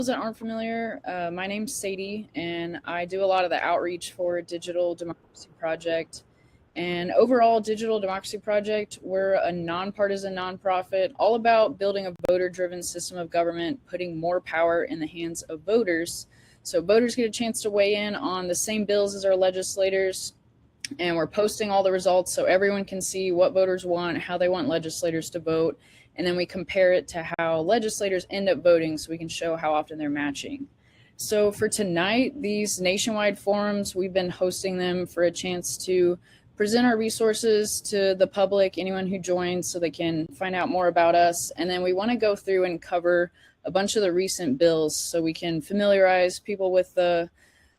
those that aren't familiar, my name's Sadie, and I do a lot of the outreach for Digital Democracy Project. And overall, Digital Democracy Project, we're a nonpartisan nonprofit all about building a voter-driven system of government, putting more power in the hands of voters. So voters get a chance to weigh in on the same bills as our legislators, and we're posting all the results so everyone can see what voters want, how they want legislators to vote, and then we compare it to how legislators end up voting so we can show how often they're matching. So for tonight, these nationwide forums, we've been hosting them for a chance to present our resources to the public, anyone who joins, so they can find out more about us. And then we want to go through and cover a bunch of the recent bills so we can familiarize people with the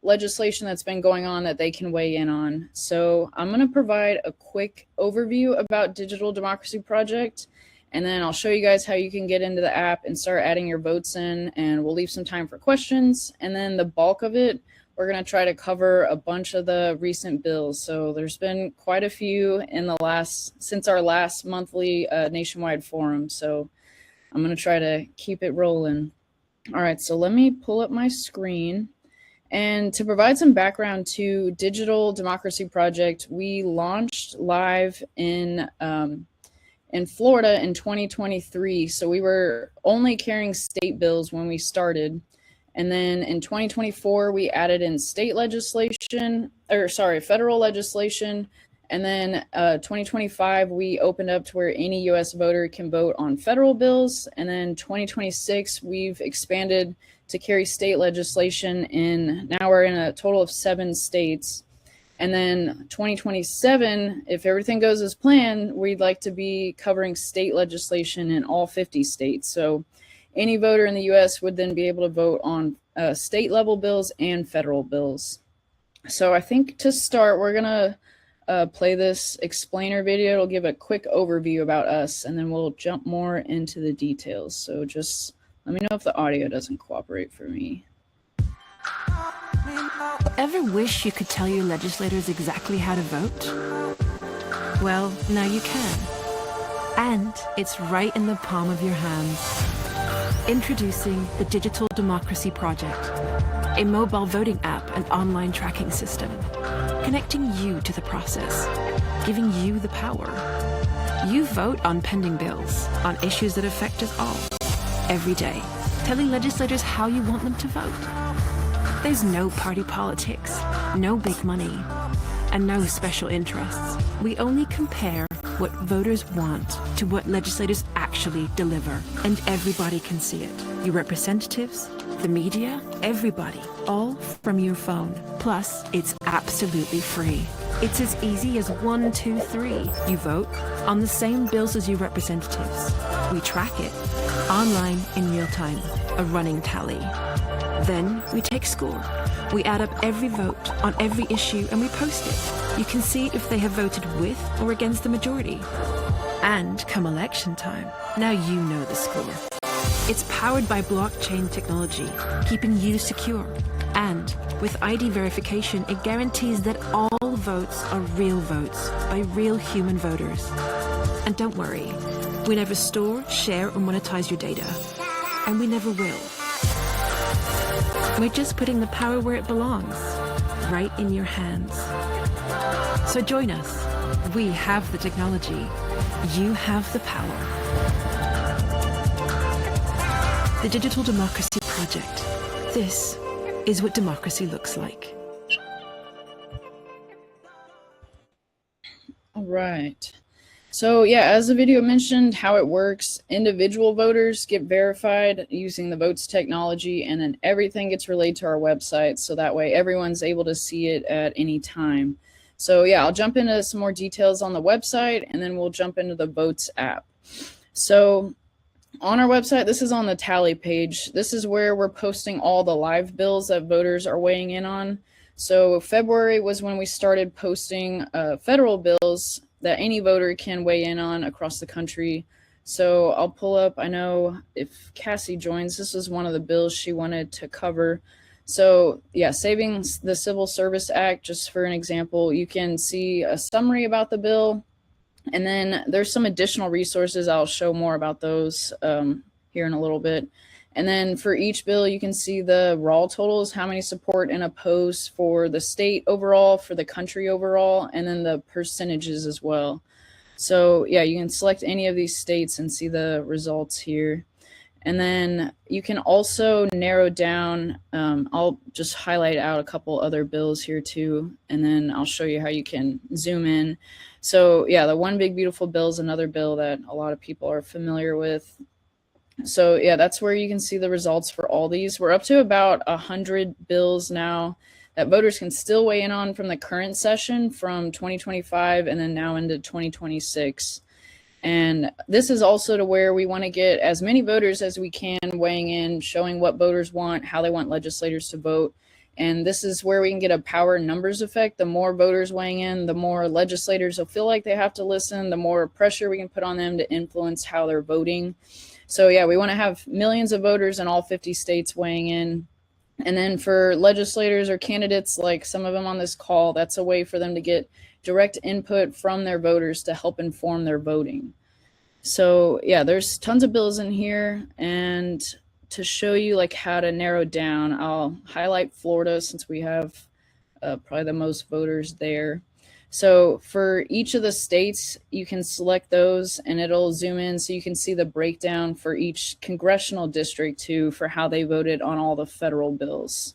legislation that's been going on that they can weigh in on. So I'm going to provide a quick overview about Digital Democracy Project, and then I'll show you guys how you can get into the app and start adding your votes in, and we'll leave some time for questions. And then the bulk of it, we're going to try to cover a bunch of the recent bills. So there's been quite a few in the since our last monthly nationwide forum. So I'm going to try to keep it rolling. All right, so let me pull up my screen. And to provide some background to Digital Democracy Project, we launched live in Florida in 2023. So we were only carrying state bills when we started. And then in 2024, we added in federal legislation. And then 2025, we opened up to where any US voter can vote on federal bills. And then 2026, we've expanded to carry state legislation now we're in a total of 7 states. And then 2027, if everything goes as planned, we'd like to be covering state legislation in all 50 states. So any voter in the US would then be able to vote on state level bills and federal bills. So I think to start, we're gonna play this explainer video. It'll give a quick overview about us, and then we'll jump more into the details. So just let me know if the audio doesn't cooperate for me. Ever wish you could tell your legislators exactly how to vote? Well, now you can. And it's right in the palm of your hands. Introducing the Digital Democracy Project, a mobile voting app and online tracking system, connecting you to the process, giving you the power. You vote on pending bills, on issues that affect us all, every day, telling legislators how you want them to vote. There's no party politics, no big money, and no special interests. We only compare what voters want to what legislators actually deliver, and everybody can see it. Your representatives, the media, everybody, all from your phone. Plus, it's absolutely free. It's as easy as 1, 2, 3. You vote on the same bills as your representatives. We track it online in real time, a running tally. Then we take score. We add up every vote on every issue and we post it. You can see if they have voted with or against the majority. And come election time, now you know the score. It's powered by blockchain technology, keeping you secure. And with ID verification, it guarantees that all votes are real votes by real human voters. And don't worry, we never store, share, or monetize your data. And we never will. We're just putting the power where it belongs, right in your hands. So join us. We have the technology. You have the power. The Digital Democracy Project. This is what democracy looks like. All right. So yeah, as the video mentioned, how it works, individual voters get verified using the votes technology, and then everything gets relayed to our website. So that way everyone's able to see it at any time. So yeah, I'll jump into some more details on the website, and then we'll jump into the Votes app. So on our website, this is on the tally page. This is where we're posting all the live bills that voters are weighing in on. So February was when we started posting federal bills that any voter can weigh in on across the country. So I'll pull up, I know if Cassie joins, this is one of the bills she wanted to cover. So yeah, Saving the Civil Service Act, just for an example, you can see a summary about the bill. And then there's some additional resources. I'll show more about those here in a little bit. And then for each bill, you can see the raw totals, how many support and oppose for the state overall, for the country overall, and then the percentages as well. So yeah, you can select any of these states and see the results here. And then you can also narrow down, I'll just highlight out a couple other bills here too, and then I'll show you how you can zoom in. So yeah, the One Big Beautiful Bill is another bill that a lot of people are familiar with. So yeah, that's where you can see the results for all these. We're up to about 100 bills now that voters can still weigh in on from the current session from 2025 and then now into 2026. And this is also to where we want to get as many voters as we can weighing in, showing what voters want, how they want legislators to vote. And this is where we can get a power numbers effect. The more voters weighing in, the more legislators will feel like they have to listen, the more pressure we can put on them to influence how they're voting. So yeah, we want to have millions of voters in all 50 states weighing in. And then for legislators or candidates, like some of them on this call, that's a way for them to get direct input from their voters to help inform their voting. So yeah, there's tons of bills in here. And to show you like how to narrow down, I'll highlight Florida since we have probably the most voters there. So for each of the states, you can select those and it'll zoom in so you can see the breakdown for each congressional district too, for how they voted on all the federal bills.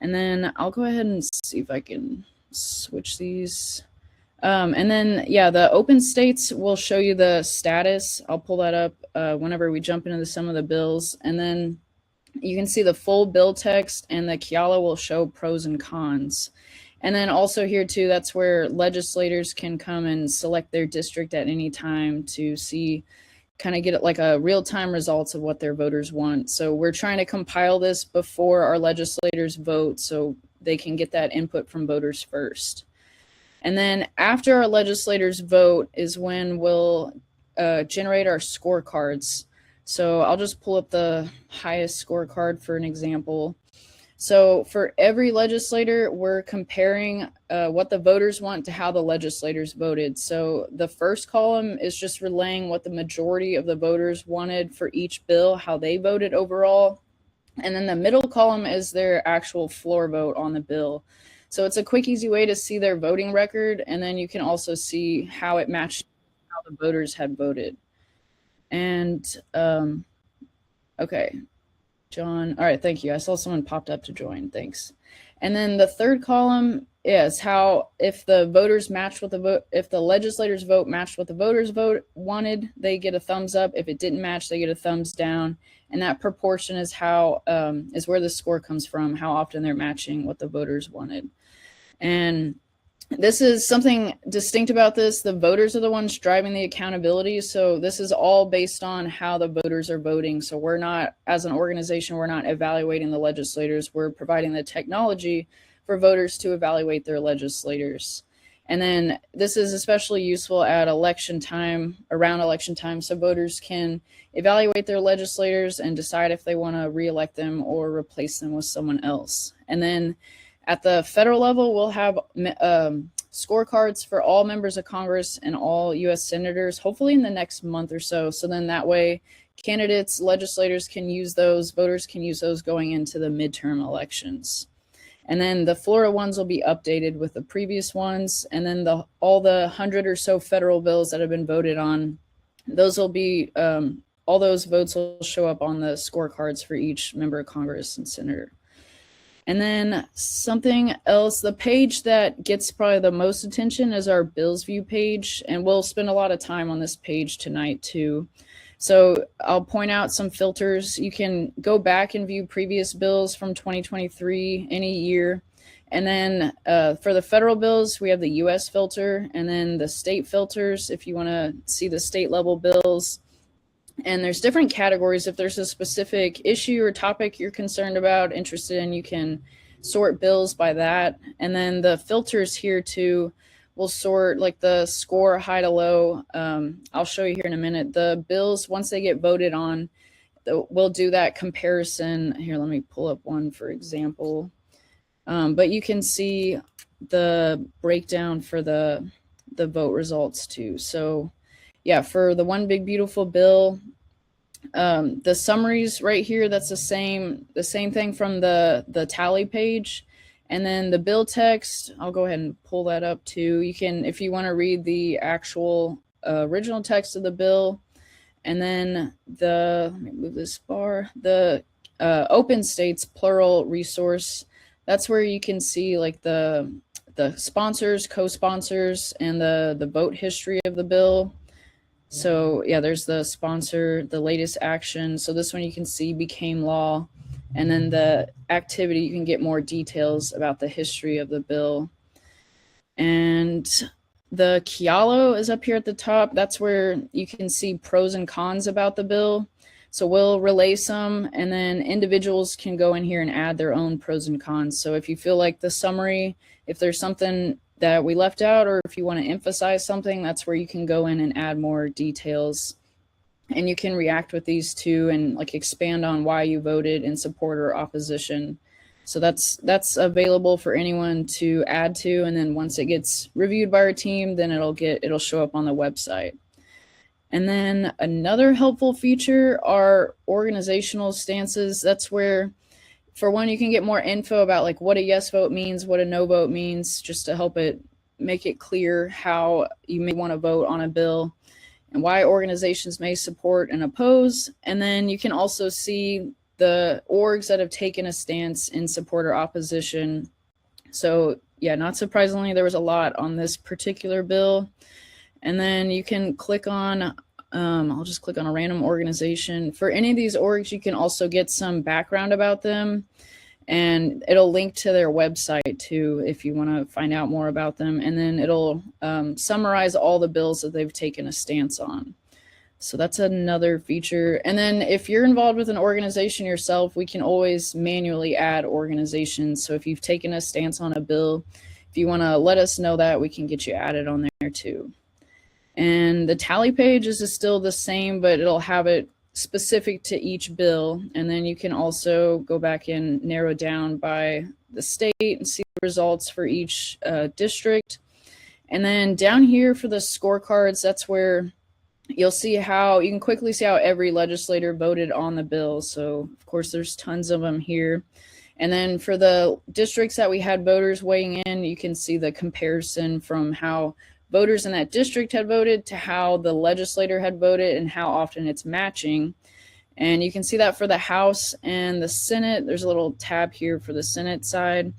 And then I'll go ahead and see if I can switch these. And then, yeah, the open states will show you the status. I'll pull that up whenever we jump into some of the bills. And then you can see the full bill text, and the Kiala will show pros and cons. And then also here too, that's where legislators can come and select their district at any time to see, kind of get it like a real-time results of what their voters want. So we're trying to compile this before our legislators vote so they can get that input from voters first. And then after our legislators vote is when we'll generate our scorecards. So I'll just pull up the highest scorecard for an example. So for every legislator, we're comparing what the voters want to how the legislators voted. So the first column is just relaying what the majority of the voters wanted for each bill, how they voted overall. And then the middle column is their actual floor vote on the bill. So it's a quick, easy way to see their voting record. And then you can also see how it matched how the voters had voted. And okay. John. All right. Thank you. I saw someone popped up to join. Thanks. And then the third column is how, if the voters match what the vote, if the legislators vote matched what the voters vote wanted, they get a thumbs up. If it didn't match, they get a thumbs down. And that proportion is how, is where the score comes from, how often they're matching what the voters wanted. And this is something distinct about this. The voters are the ones driving the accountability. So this is all based on how the voters are voting. So we're not, as an organization, we're not evaluating the legislators. We're providing the technology for voters to evaluate their legislators. And then this is especially useful at election time, around election time, so voters can evaluate their legislators and decide if they want to reelect them or replace them with someone else. And then at the federal level, we'll have scorecards for all members of Congress and all U.S. senators, hopefully in the next month or so. So then that way, candidates, legislators can use those, voters can use those going into the midterm elections. And then the Florida ones will be updated with the previous ones. And then all the 100 or so federal bills that have been voted on, those will be, all those votes will show up on the scorecards for each member of Congress and senator. And then something else, the page that gets probably the most attention is our Bills View page. And we'll spend a lot of time on this page tonight too. So I'll point out some filters. You can go back and view previous bills from 2023, any year. And then for the federal bills, we have the US filter, and then the state filters if you want to see the state level bills. And there's different categories. If there's a specific issue or topic you're concerned about, interested in, you can sort bills by that. And then the filters here too will sort like the score high to low. I'll show you here in a minute. The bills, once they get voted on, we'll do that comparison. Here, let me pull up one for example. But you can see the breakdown for the vote results too. So yeah, for the One Big Beautiful Bill, the summaries right here, that's the same thing from the tally page. And then the bill text, I'll go ahead and pull that up too. You can, if you want to read the actual original text of the bill. And then let me move this bar, the open states plural resource, that's where you can see like the sponsors, co-sponsors, and the vote history of the bill. So yeah, there's the sponsor, the latest action. So this one you can see became law. And then the activity, you can get more details about the history of the bill. And the Kialo is up here at the top. That's where you can see pros and cons about the bill. So we'll relay some, and then individuals can go in here and add their own pros and cons. So if you feel like the summary, if there's something that we left out, or if you want to emphasize something, that's where you can go in and add more details. And you can react with these too and like expand on why you voted in support or opposition. So that's available for anyone to add to, and then once it gets reviewed by our team, then it'll show up on the website. And then another helpful feature are organizational stances. That's where, for one, you can get more info about like what a yes vote means, what a no vote means, just to help it make it clear how you may want to vote on a bill and why organizations may support and oppose. And then you can also see the orgs that have taken a stance in support or opposition. So yeah, not surprisingly, there was a lot on this particular bill. And then you can click on, I'll just click on a random organization. For any of these orgs, you can also get some background about them, and it'll link to their website too if you want to find out more about them. And then it'll summarize all the bills that they've taken a stance on. So that's another feature. And then if you're involved with an organization yourself, we can always manually add organizations. So if you've taken a stance on a bill, if you want to let us know that, we can get you added on there too. And the tally page is still the same, but it'll have it specific to each bill. And then you can also go back and narrow down by the state and see the results for each district. And then down here for the scorecards, that's where you'll see how you can quickly see how every legislator voted on the bill. So of course there's tons of them here. And then for the districts that we had voters weighing in, you can see the comparison from how voters in that district had voted to how the legislator had voted and how often it's matching. And you can see that for the House and the Senate. There's a little tab here for the Senate side.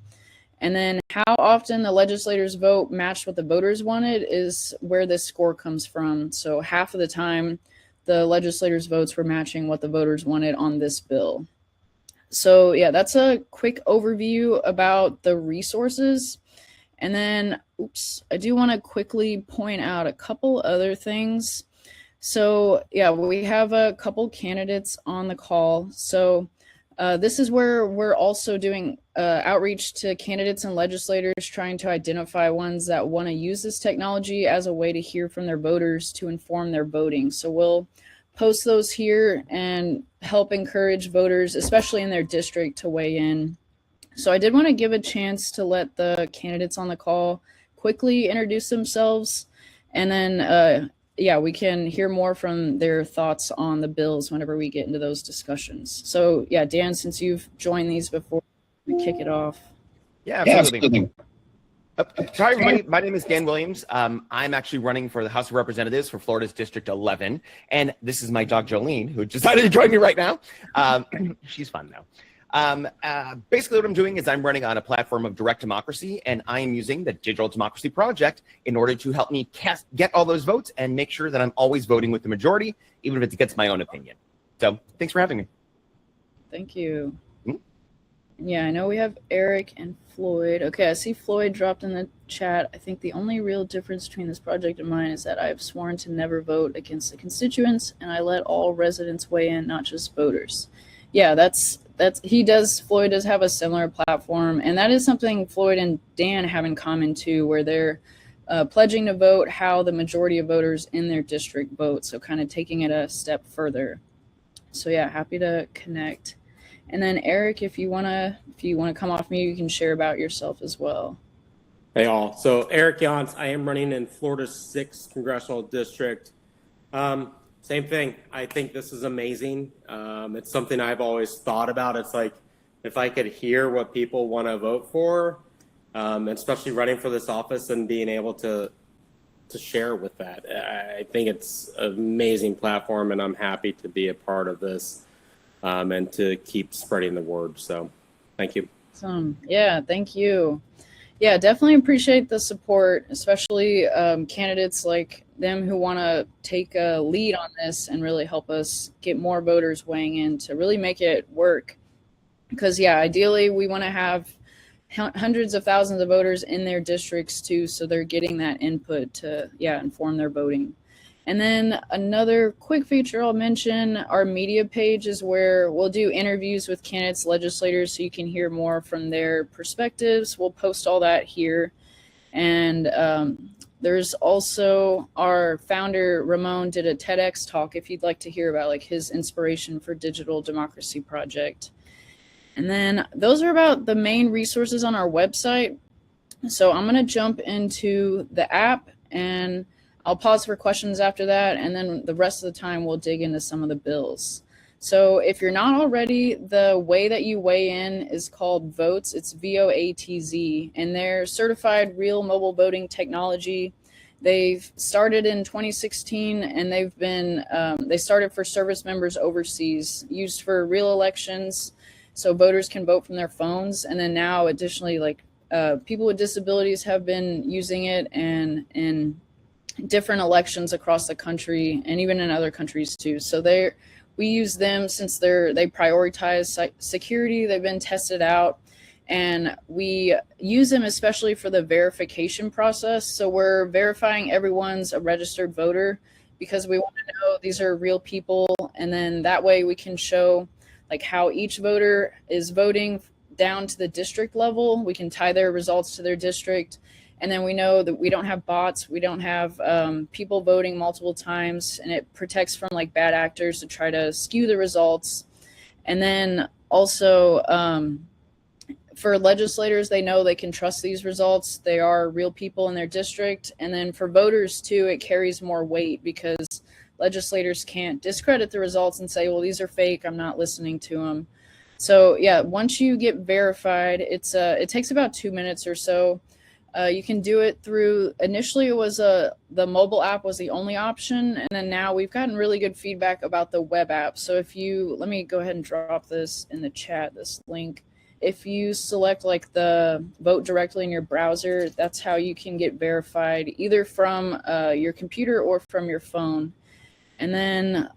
And then how often the legislators' vote matched what the voters wanted is where this score comes from. So half of the time, the legislators' votes were matching what the voters wanted on this bill. So yeah, that's a quick overview about the resources. And then, I do want to quickly point out a couple other things. So yeah, we have a couple candidates on the call. So this is where we're also doing outreach to candidates and legislators, trying to identify ones that want to use this technology as a way to hear from their voters to inform their voting. So we'll post those here and help encourage voters, especially in their district, to weigh in. So I did want to give a chance to let the candidates on the call quickly introduce themselves, and then yeah, we can hear more from their thoughts on the bills whenever we get into those discussions. So yeah, Dan, since you've joined these before, we kick it off. Yeah, absolutely. Hi, everybody. My name is Dan Williams. I'm actually running for the House of Representatives for Florida's District 11, and this is my dog Jolene, who decided to join me right now. She's fun now. Basically what I'm doing is I'm running on a platform of direct democracy, and I am using the Digital Democracy Project in order to help me get all those votes and make sure that I'm always voting with the majority, even if it's against my own opinion. So thanks for having me. Thank you. Yeah, I know we have Eric and Floyd. Okay, I see Floyd dropped in the chat. I think the only real difference between this project and mine is that I have sworn to never vote against the constituents, and I let all residents weigh in, not just voters. Yeah, Floyd does have a similar platform, and that is something Floyd and Dan have in common too, where they're pledging to vote how the majority of voters in their district vote. So kind of taking it a step further. So yeah, happy to connect. And then Eric, if you wanna come off mute, you can share about yourself as well. Hey all. So Eric Yonce, I am running in Florida's 6th congressional district. Same thing. I think this is amazing. It's something I've always thought about. It's like, if I could hear what people want to vote for, especially running for this office and being able to share with that. I think it's an amazing platform, and I'm happy to be a part of this and to keep spreading the word. So thank you. Awesome. Yeah, thank you. Yeah, definitely appreciate the support, especially candidates like them who want to take a lead on this and really help us get more voters weighing in to really make it work. Because, yeah, ideally we want to have hundreds of thousands of voters in their districts too, so they're getting that input to, yeah, inform their voting. And then another quick feature I'll mention, our media page is where we'll do interviews with candidates, legislators, so you can hear more from their perspectives. We'll post all that here. And there's also our founder, Ramon, did a TEDx talk if you'd like to hear about like his inspiration for Digital Democracy Project. And then those are about the main resources on our website. So I'm going to jump into the app and I'll pause for questions after that, and then the rest of the time we'll dig into some of the bills. So if you're not already, the way that you weigh in is called VOATZ. It's VOATZ, and they're certified real mobile voting technology. They've started in 2016, and they've been they started for service members overseas, used for real elections, so voters can vote from their phones. And then now, additionally, like people with disabilities have been using it, and in different elections across the country and even in other countries too. So we use them since they prioritize security. They've been tested out, and we use them especially for the verification process. So we're verifying everyone's a registered voter because we want to know these are real people, and then that way we can show like how each voter is voting down to the district level. We can tie their results to their district. And then we know that we don't have bots, we don't have people voting multiple times, and it protects from like bad actors to try to skew the results. And then also for legislators, they know they can trust these results. They are real people in their district. And then for voters too, it carries more weight because legislators can't discredit the results and say, well, these are fake, I'm not listening to them. So yeah, once you get verified, it takes about 2 minutes or so. You can do it through, initially it was the mobile app was the only option, and then now we've gotten really good feedback about the web app. So let me go ahead and drop this in the chat, this link. If you select like the vote directly in your browser, that's how you can get verified either from your computer or from your phone. And then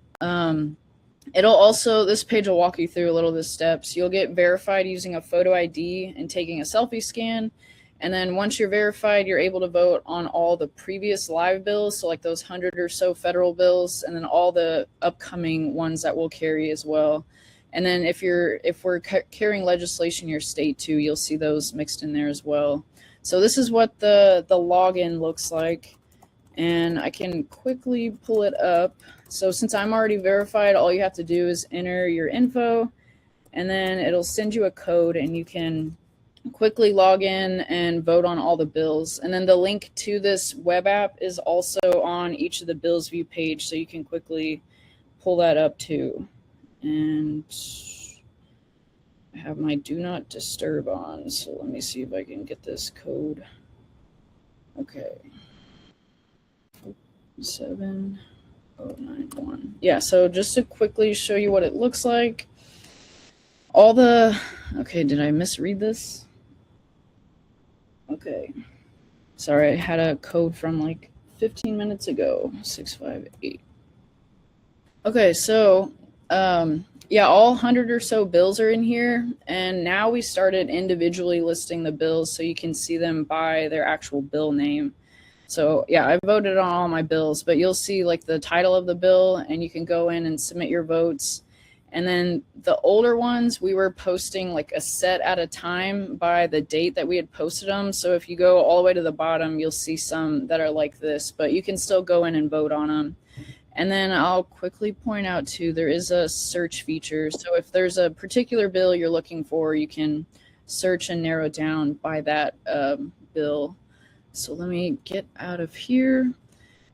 this page will walk you through a little of the steps. You'll get verified using a photo ID and taking a selfie scan. And then once you're verified, you're able to vote on all the previous live bills, so like those 100 or so federal bills, and then all the upcoming ones that we'll carry as well. And then if we're carrying legislation in your state too, you'll see those mixed in there as well. So this is what the login looks like, and I can quickly pull it up. So since I'm already verified, all you have to do is enter your info, and then it'll send you a code, and you can quickly log in and vote on all the bills. And then the link to this web app is also on each of the bills view page, so you can quickly pull that up too. And I have my do not disturb on, so let me see if I can get this code. Okay. 7091. Yeah, so just to quickly show you what it looks like. Okay, did I misread this? Okay, sorry, I had a code from like 15 minutes ago, 658. Okay, so yeah, all 100 or so bills are in here, and now we started individually listing the bills so you can see them by their actual bill name. So yeah, I voted on all my bills, but you'll see like the title of the bill, and you can go in and submit your votes. And then the older ones, we were posting like a set at a time by the date that we had posted them. So if you go all the way to the bottom, you'll see some that are like this, but you can still go in and vote on them. And then I'll quickly point out too, there is a search feature. So if there's a particular bill you're looking for, you can search and narrow down by that bill. So let me get out of here.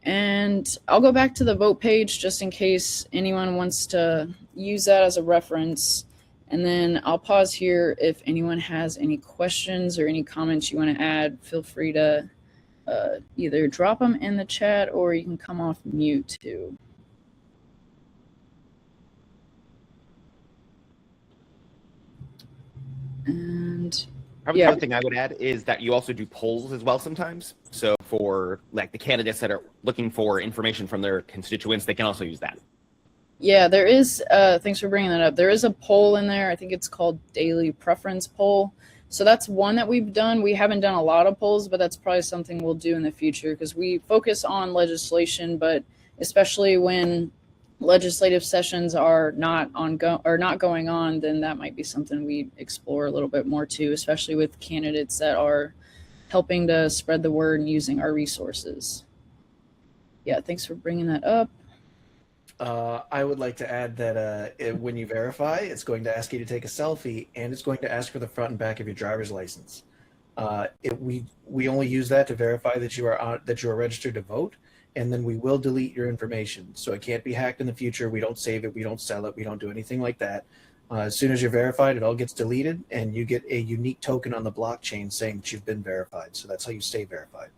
And I'll go back to the vote page just in case anyone wants to use that as a reference. And then I'll pause here. If anyone has any questions or any comments you want to add, feel free to either drop them in the chat or you can come off mute too. And Probably the other thing I would add is that you also do polls as well sometimes. So for like the candidates that are looking for information from their constituents, they can also use that. Yeah, there is, thanks for bringing that up. There is a poll in there. I think it's called Daily Preference Poll. So that's one that we've done. We haven't done a lot of polls, but that's probably something we'll do in the future because we focus on legislation, but especially when legislative sessions are not going on, then that might be something we explore a little bit more too, especially with candidates that are helping to spread the word and using our resources. Yeah, thanks for bringing that up. I would like to add that when you verify, it's going to ask you to take a selfie, and it's going to ask for the front and back of your driver's license. We only use that to verify that you are registered to vote, and then we will delete your information. So it can't be hacked in the future. We don't save it. We don't sell it. We don't do anything like that. As soon as you're verified, it all gets deleted, and you get a unique token on the blockchain saying that you've been verified. So that's how you stay verified.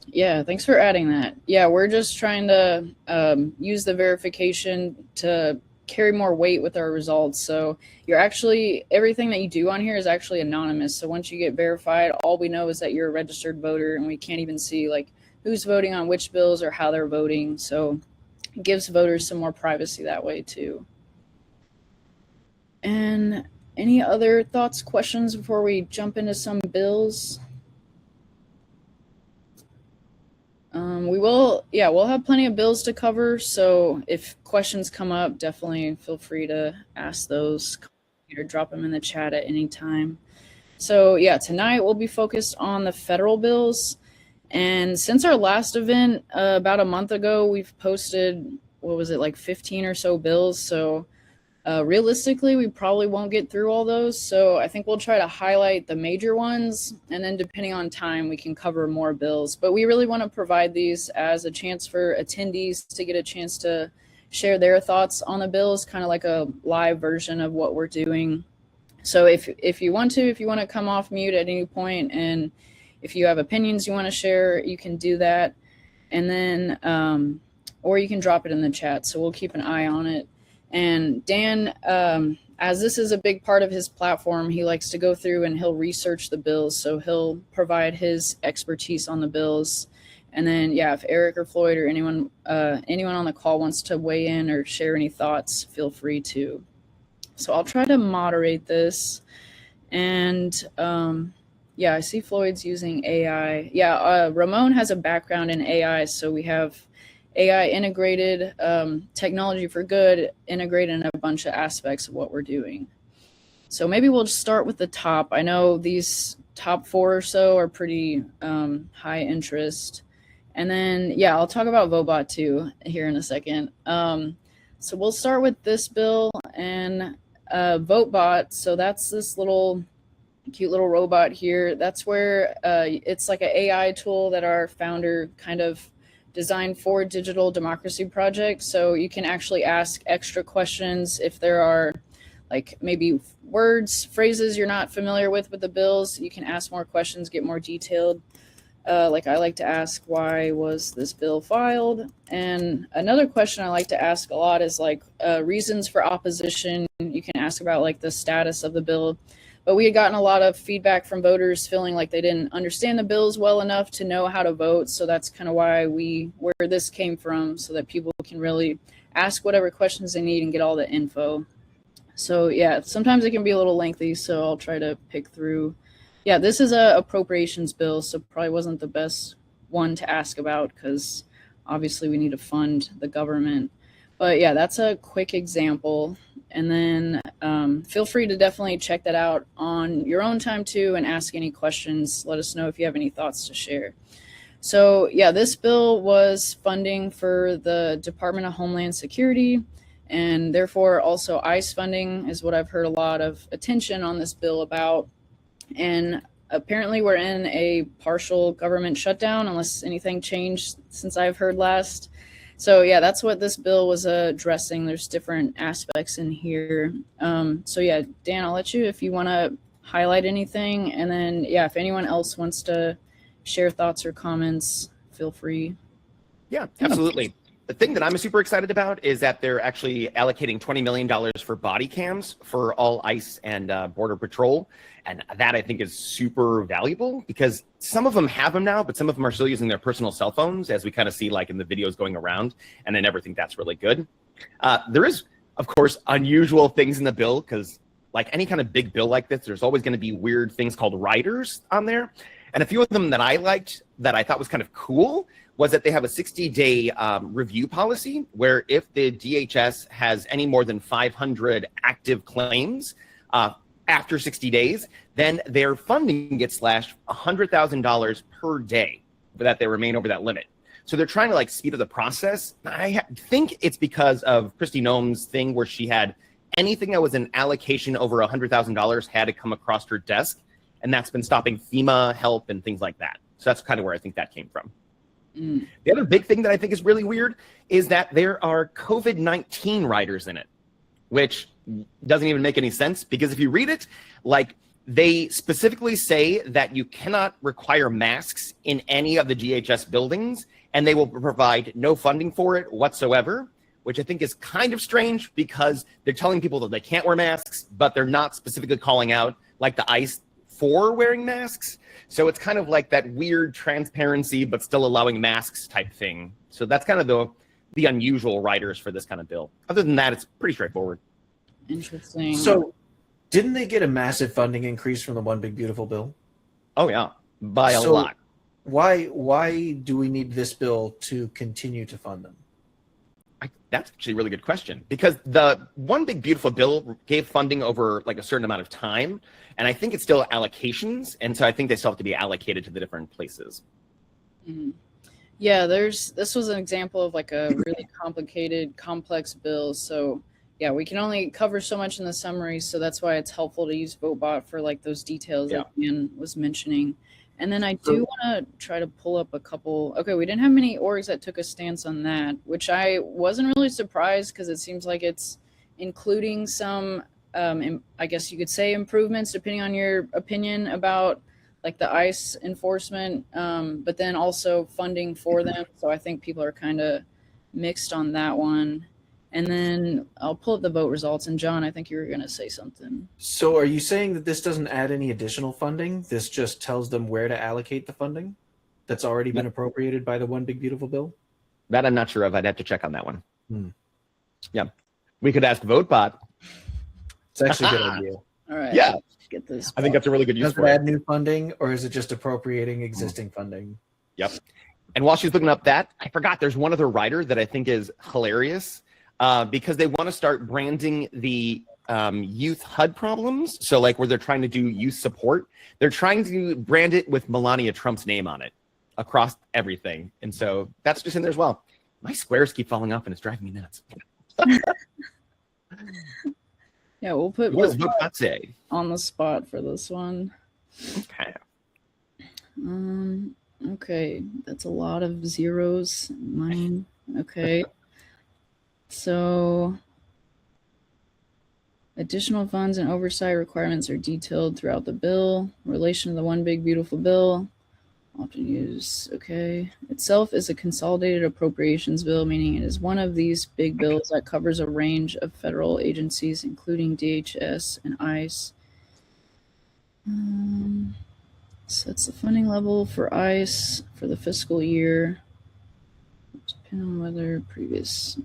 Yeah, thanks for adding that. Yeah, we're just trying to use the verification to carry more weight with our results. So everything that you do on here is actually anonymous. So once you get verified, all we know is that you're a registered voter, and we can't even see like who's voting on which bills or how they're voting. So it gives voters some more privacy that way too. And any other thoughts, questions before we jump into some bills? We'll have plenty of bills to cover. So if questions come up, definitely feel free to ask those or drop them in the chat at any time. So yeah, tonight we'll be focused on the federal bills. And since our last event about a month ago, we've posted, 15 or so bills. So realistically, we probably won't get through all those. So I think we'll try to highlight the major ones, and then depending on time, we can cover more bills. But we really want to provide these as a chance for attendees to get a chance to share their thoughts on the bills, kind of like a live version of what we're doing. So if you want to come off mute at any point, and if you have opinions you want to share, you can do that. And then, or you can drop it in the chat. So we'll keep an eye on it. And Dan, as this is a big part of his platform, he likes to go through and he'll research the bills. So he'll provide his expertise on the bills. And then, yeah, if Eric or Floyd or anyone on the call wants to weigh in or share any thoughts, feel free to. So I'll try to moderate this. And I see Floyd's using AI. Yeah, Ramon has a background in AI, so we have AI integrated, technology for good, integrated in a bunch of aspects of what we're doing. So maybe we'll just start with the top. I know these top 4 or so are pretty high interest. And then, yeah, I'll talk about VoteBot too here in a second. So we'll start with this bill and VoteBot. So that's this cute little robot here. That's where it's like an AI tool that our founder kind of designed for Digital Democracy Project. So you can actually ask extra questions if there are like maybe words, phrases you're not familiar with the bills. You can ask more questions, get more detailed. Like I like to ask, why was this bill filed? And another question I like to ask a lot is like reasons for opposition. You can ask about like the status of the bill. But we had gotten a lot of feedback from voters feeling like they didn't understand the bills well enough to know how to vote. So that's kind of where this came from, so that people can really ask whatever questions they need and get all the info. So yeah, sometimes it can be a little lengthy, so I'll try to pick through. Yeah, this is a appropriations bill, so probably wasn't the best one to ask about because obviously we need to fund the government. But yeah, that's a quick example. And then feel free to definitely check that out on your own time too and ask any questions. Let us know if you have any thoughts to share. So yeah, this bill was funding for the Department of Homeland Security, and therefore also ICE funding is what I've heard a lot of attention on this bill about. And apparently we're in a partial government shutdown unless anything changed since I've heard last. So yeah, that's what this bill was addressing. There's different aspects in here. So yeah, Dan, I'll let you if you want to highlight anything, and then yeah, if anyone else wants to share thoughts or comments, feel free. Yeah, absolutely. The thing that I'm super excited about is that they're actually allocating $20 million for body cams for all ICE and Border Patrol. And that I think is super valuable because some of them have them now, but some of them are still using their personal cell phones, as we kind of see like in the videos going around. And I never think that's really good. There is, of course, unusual things in the bill because like any kind of big bill like this, there's always going to be weird things called riders on there. And a few of them that I liked that I thought was kind of cool was that they have a 60-day review policy where if the DHS has any more than 500 active claims after 60 days, then their funding gets slashed $100,000 per day that they remain over that limit. So they're trying to like speed up the process. I think it's because of Kristi Noem's thing where she had anything that was an allocation over $100,000 had to come across her desk, and that's been stopping FEMA help and things like that. So that's kind of where I think that came from. The other big thing that I think is really weird is that there are COVID-19 riders in it, which doesn't even make any sense because if you read it, like they specifically say that you cannot require masks in any of the DHS buildings and they will provide no funding for it whatsoever, which I think is kind of strange because they're telling people that they can't wear masks, but they're not specifically calling out like the ICE for wearing masks. So it's kind of like that weird transparency, but still allowing masks type thing. So that's kind of the unusual riders for this kind of bill. Other than that, it's pretty straightforward. Interesting. So didn't they get a massive funding increase from the One Big Beautiful Bill? Oh yeah, by a lot. Why do we need this bill to continue to fund them? That's actually a really good question because the One Big Beautiful Bill gave funding over like a certain amount of time, and I think it's still allocations, and so I think they still have to be allocated to the different places. Mm-hmm. Yeah, this was an example of like a really complicated, complex bill. So yeah, we can only cover so much in the summary, so that's why it's helpful to use VoteBot for like those details that Dan was mentioning. And then I do want to try to pull up a couple. Okay, we didn't have many orgs that took a stance on that, which I wasn't really surprised because it seems like it's including some, I guess you could say improvements depending on your opinion about like the ICE enforcement, but then also funding for them. So I think people are kind of mixed on that one. And then I'll pull up the vote results. And John, I think you were going to say something. So are you saying that this doesn't add any additional funding? This just tells them where to allocate the funding that's already been appropriated by the One Big Beautiful Bill? That I'm not sure of. I'd have to check on that one. Yeah. We could ask VoteBot. It's actually a good idea. All right. Yeah. Get this. I think that's a really good use Does it for add it. new funding, or is it just appropriating existing funding? Yep. And while she's looking up that, I forgot there's one other writer that I think is hilarious because they want to start branding the youth HUD problems. So like where they're trying to do youth support, they're trying to brand it with Melania Trump's name on it across everything. And so that's just in there as well. My squares keep falling off and it's driving me nuts. Yeah, we'll put What does VoteBot say? on the spot for this one. Okay. Okay, that's a lot of zeros. Money. Okay. So additional funds and oversight requirements are detailed throughout the bill. Relation to the One Big Beautiful Bill. Often used. Okay. Itself is a consolidated appropriations bill, meaning it is one of these big bills that covers a range of federal agencies, including DHS and ICE. Sets the funding level for ICE for the fiscal year. Depending on whether previous.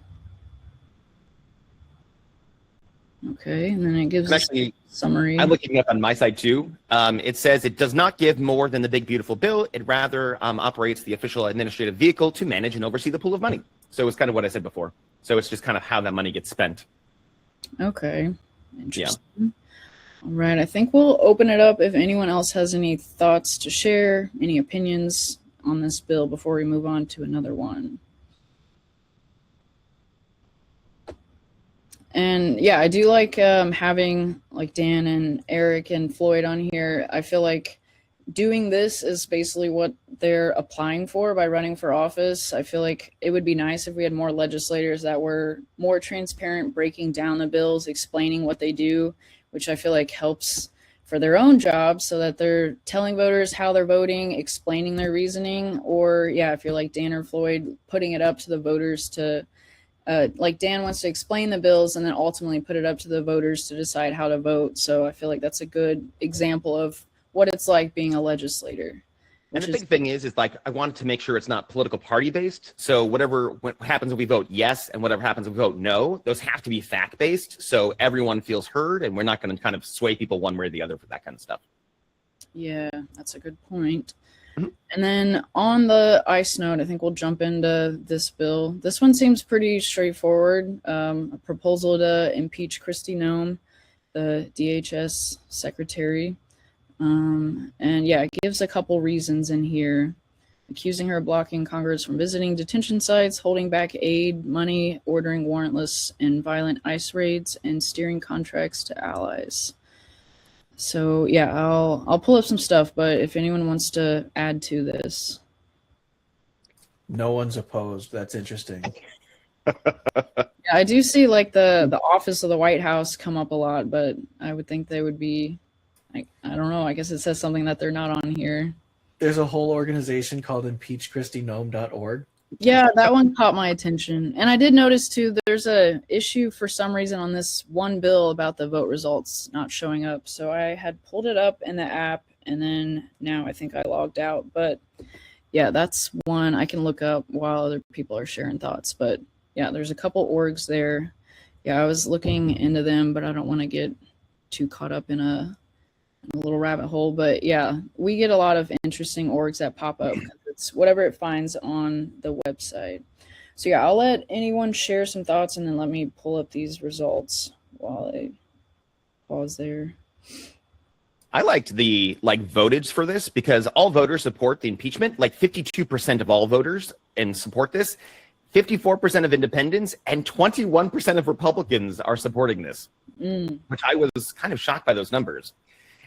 Okay, and then it gives us a summary. I'm looking up on my side too. It says it does not give more than the Big Beautiful Bill. It rather operates the official administrative vehicle to manage and oversee the pool of money. So it's kind of what I said before. So it's just kind of how that money gets spent. Okay, interesting. Yeah. All right, I think we'll open it up if anyone else has any thoughts to share, any opinions on this bill before we move on to another one. And yeah, I do like having like Dan and Eric and Floyd on here. I feel like doing this is basically what they're applying for by running for office. I feel like it would be nice if we had more legislators that were more transparent, breaking down the bills, explaining what they do, which I feel like helps for their own job so that they're telling voters how they're voting, explaining their reasoning, or yeah, if you're like Dan or Floyd, putting it up to the voters to, like Dan wants to explain the bills and then ultimately put it up to the voters to decide how to vote. So I feel like that's a good example of what it's like being a legislator. And the big thing is like, I wanted to make sure it's not political party based. So what happens if we vote yes and whatever happens if we vote no, those have to be fact based. So everyone feels heard and we're not going to kind of sway people one way or the other for that kind of stuff. Yeah, that's a good point. Mm-hmm. And then on the ICE note, I think we'll jump into this bill. This one seems pretty straightforward. A proposal to impeach Kristi Noem, the DHS secretary. And yeah, it gives a couple reasons in here, accusing her of blocking Congress from visiting detention sites, holding back aid money, ordering warrantless and violent ICE raids, and steering contracts to allies. So yeah, I'll pull up some stuff, but if anyone wants to add to this. No one's opposed. That's interesting. Yeah, I do see like the office of the White House come up a lot, but I would think they would be, I don't know. I guess it says something that they're not on here. There's a whole organization called impeachchristinome.org. Yeah, that one caught my attention. And I did notice too, there's a issue for some reason on this one bill about the vote results not showing up. So I had pulled it up in the app and then now I think I logged out. But yeah, that's one I can look up while other people are sharing thoughts. But yeah, there's a couple orgs there. Yeah, I was looking into them, but I don't want to get too caught up in a little rabbit hole. But yeah, we get a lot of interesting orgs that pop up. It's whatever it finds on the website. So yeah, I'll let anyone share some thoughts and then let me pull up these results while I pause there. I liked the votage for this because all voters support the impeachment. Like 52% of all voters and support this. 54% of independents and 21% of Republicans are supporting this, which I was kind of shocked by those numbers.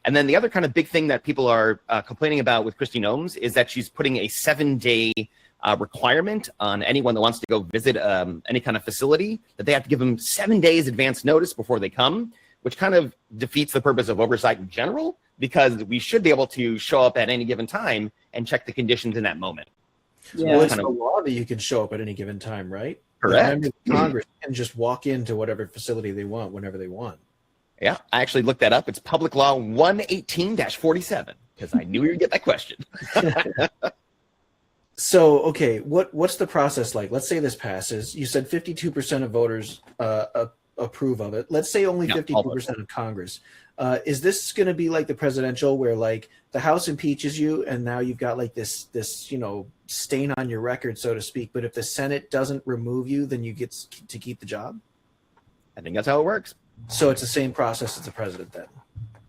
And then the other kind of big thing that people are complaining about with Kristi Noem is that she's putting a 7-day requirement on anyone that wants to go visit any kind of facility, that they have to give them 7 days advance notice before they come, which kind of defeats the purpose of oversight in general, because we should be able to show up at any given time and check the conditions in that moment. Yeah. Well, it's the law that you can show up at any given time, right? Correct. Members of Congress can just walk into whatever facility they want whenever they want. Yeah, I actually looked that up. It's Public Law 118-47 because I knew you would get that question. So, okay, what's the process like? Let's say this passes. You said 52% of voters approve of it. Let's say only 52% of Congress. Is this going to be like the presidential, where like the House impeaches you, and now you've got like this stain on your record, so to speak? But if the Senate doesn't remove you, then you get to keep the job. I think that's how it works. So it's the same process as the president then?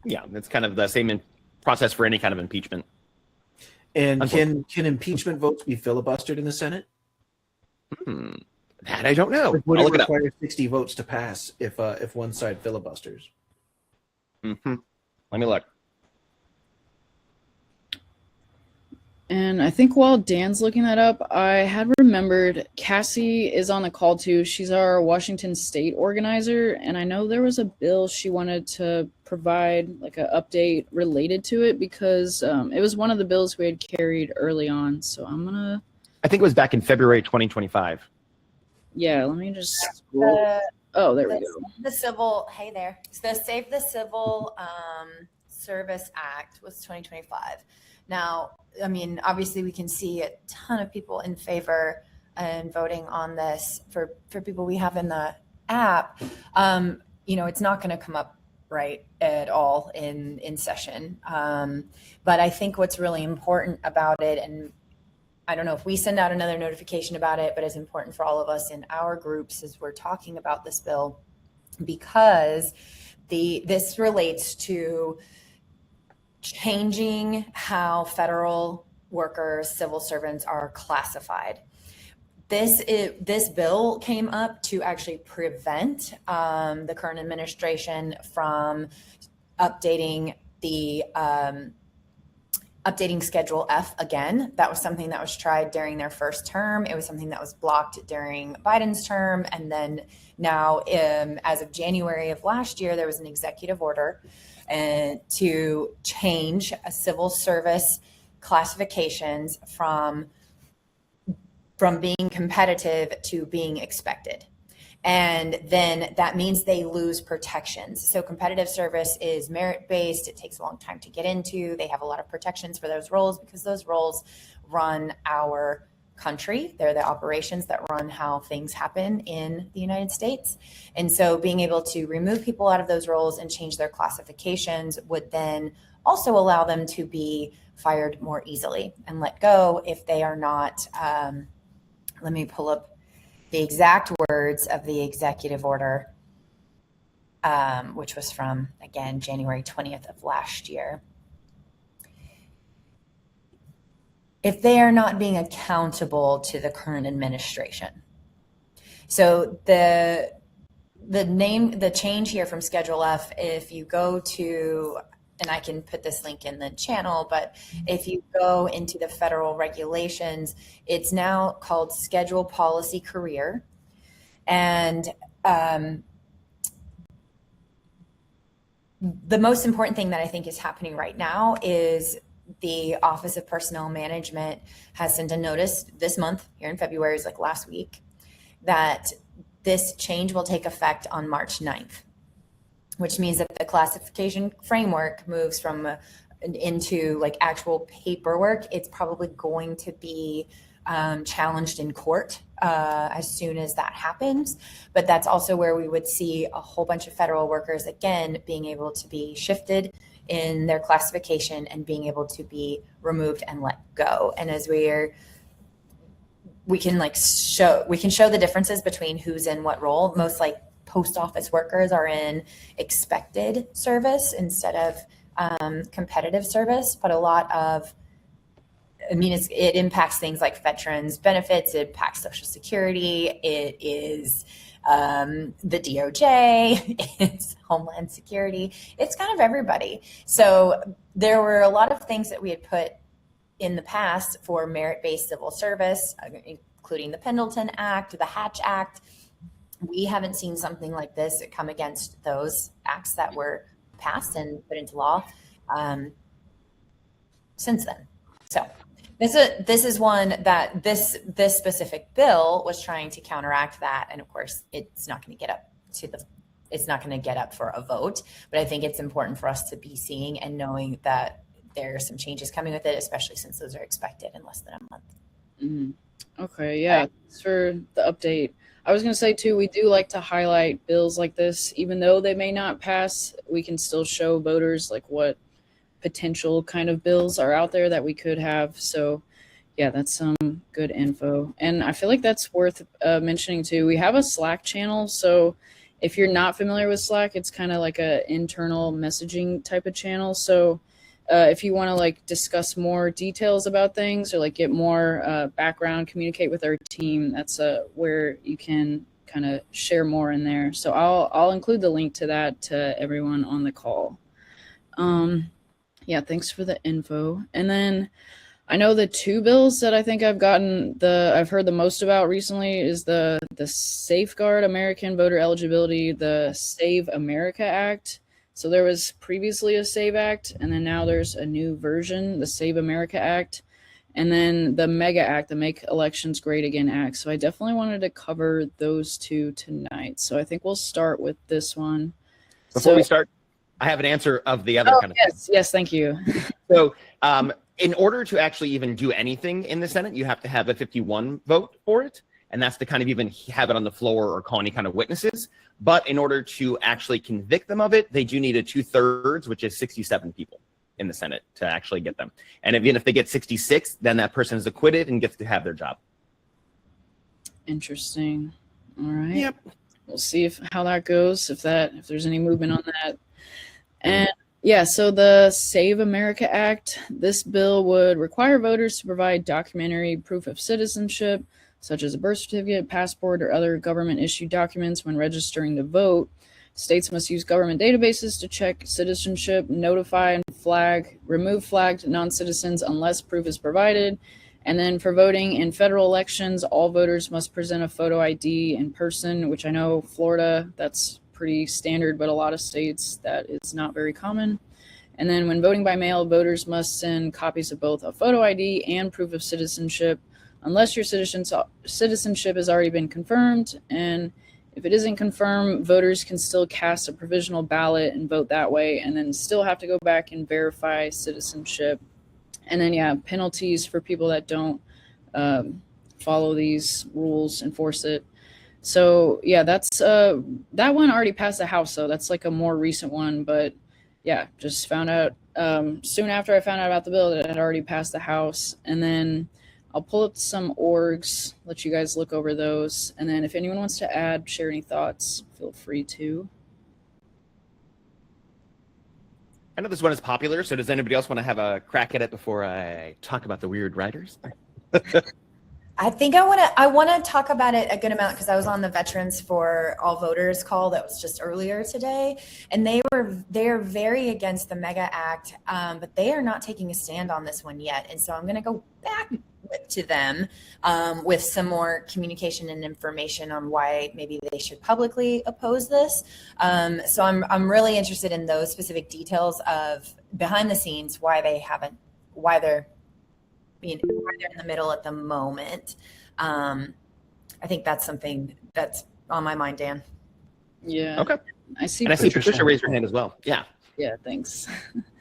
Yeah, it's kind of the same process for any kind of impeachment. And can impeachment votes be filibustered in the Senate? That I don't know. Would it require 60 votes to pass if one side filibusters? Let me look. And I think while Dan's looking that up, I had remembered Cassie is on the call too. She's our Washington State organizer, and I know there was a bill she wanted to provide like an update related to it because it was one of the bills we had carried early on. So I think it was back in February 2025. Yeah, let me just scroll. Oh, there we go. The Save the Civil Service Act was 2025. Now, I mean, obviously we can see a ton of people in favor and voting on this for people we have in the app. It's not going to come up right at all in session. But I think what's really important about it, and I don't know if we send out another notification about it, but it's important for all of us in our groups as we're talking about this bill, because this relates to changing how federal workers, civil servants are classified. This bill came up to actually prevent the current administration from updating the updating Schedule F again. That was something that was tried during their first term. It was something that was blocked during Biden's term. And then now, as of January of last year, there was an executive order to change a civil service classifications from being competitive to being expected. And then that means they lose protections. So competitive service is merit-based. It takes a long time to get into. They have a lot of protections for those roles because those roles run our country. They're the operations that run how things happen in the United States. And so being able to remove people out of those roles and change their classifications would then also allow them to be fired more easily and let go if they are not, let me pull up the exact words of the executive order, which was from, again, January 20th of last year. If they are not being accountable to the current administration. So the change here from Schedule F, if you go to, and I can put this link in the channel, but if you go into the federal regulations, it's now called Schedule Policy Career. And the most important thing that I think is happening right now is the Office of Personnel Management has sent a notice this month, here in February, is like last week, that this change will take effect on March 9th. Which means that the classification framework moves from into like actual paperwork. It's probably going to be challenged in court as soon as that happens. But that's also where we would see a whole bunch of federal workers, again, being able to be shifted in their classification and being able to be removed and let go. And as we can show the differences between who's in what role. Most like post office workers are in expected service instead of competitive service, but a lot of, it impacts things like veterans benefits, it impacts Social Security, it is the DOJ, it's Homeland Security, it's kind of everybody. So there were a lot of things that we had put in the past for merit-based civil service, including the Pendleton Act, the Hatch Act. We haven't seen something like this come against those acts that were passed and put into law since then. So this is one that this specific bill was trying to counteract that, and of course it's not going to get up for a vote. But I think it's important for us to be seeing and knowing that there are some changes coming with it, especially since those are expected in less than a month. Mm-hmm. Okay, yeah, thanks for the update. I was going to say, too, we do like to highlight bills like this. Even though they may not pass, we can still show voters like what potential kind of bills are out there that we could have. So, yeah, that's some good info. And I feel like that's worth mentioning, too. We have a Slack channel. So if you're not familiar with Slack, it's kind of like an internal messaging type of channel. So if you want to like discuss more details about things or like get more background, communicate with our team, that's where you can kind of share more in there. So I'll include the link to that to everyone on the call. Yeah, thanks for the info. And then I know the two bills that I think I've heard the most about recently is the Safeguard American Voter Eligibility, the Save America Act. So there was previously a SAVE Act, and then now there's a new version, the Save America Act, and then the MEGA Act, the Make Elections Great Again Act. So I definitely wanted to cover those two tonight. So I think we'll start with this one. Before we start, I have an answer of the other kind of thing. Yes, thank you. So in order to actually even do anything in the Senate, you have to have a 51 vote for it. And that's to kind of even have it on the floor or call any kind of witnesses. But in order to actually convict them of it, they do need a 2/3, which is 67 people in the Senate to actually get them. And even if they get 66, then that person is acquitted and gets to have their job. Interesting. All right. Yep. We'll see how that goes, if there's any movement on that. And yeah, so the Save America Act, this bill would require voters to provide documentary proof of citizenship, such as a birth certificate, passport, or other government-issued documents when registering to vote. States must use government databases to check citizenship, notify and remove flagged non-citizens unless proof is provided. And then for voting in federal elections, all voters must present a photo ID in person, which I know Florida, that's pretty standard, but a lot of states that is not very common. And then when voting by mail, voters must send copies of both a photo ID and proof of citizenship, unless your citizenship has already been confirmed. And if it isn't confirmed, voters can still cast a provisional ballot and vote that way, and then still have to go back and verify citizenship. And then, yeah, penalties for people that don't follow these rules, enforce it. So, yeah, that's that one already passed the House, so that's like a more recent one. But, yeah, just found out soon after I found out about the bill that it had already passed the House. And then I'll pull up some orgs, let you guys look over those. And then if anyone wants to add, share any thoughts, feel free to. I know this one is popular, so does anybody else want to have a crack at it before I talk about the weird riders? I think I want to talk about it a good amount because I was on the Veterans for All Voters call that was just earlier today, and they're very against the MEGA Act, but they are not taking a stand on this one yet. And so I'm going to go back to them with some more communication and information on why maybe they should publicly oppose this. So I'm really interested in those specific details of behind the scenes why they're in the middle at the moment. I think that's something that's on my mind, Dan. Yeah. Okay. I see Patricia raised her hand as well. Yeah. Yeah, thanks.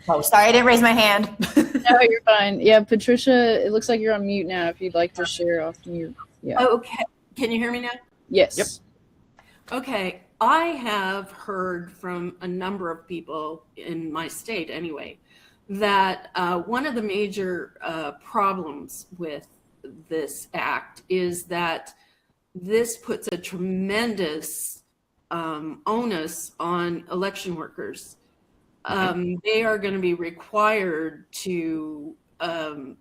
Oh, sorry, I didn't raise my hand. No, you're fine. Yeah, Patricia, it looks like you're on mute now. If you'd like to share off mute. Yeah. Okay. Can you hear me now? Yes. Yep. Okay. I have heard from a number of people in my state anyway, that one of the major problems with this act is that this puts a tremendous onus on election workers. They are going to be required to, on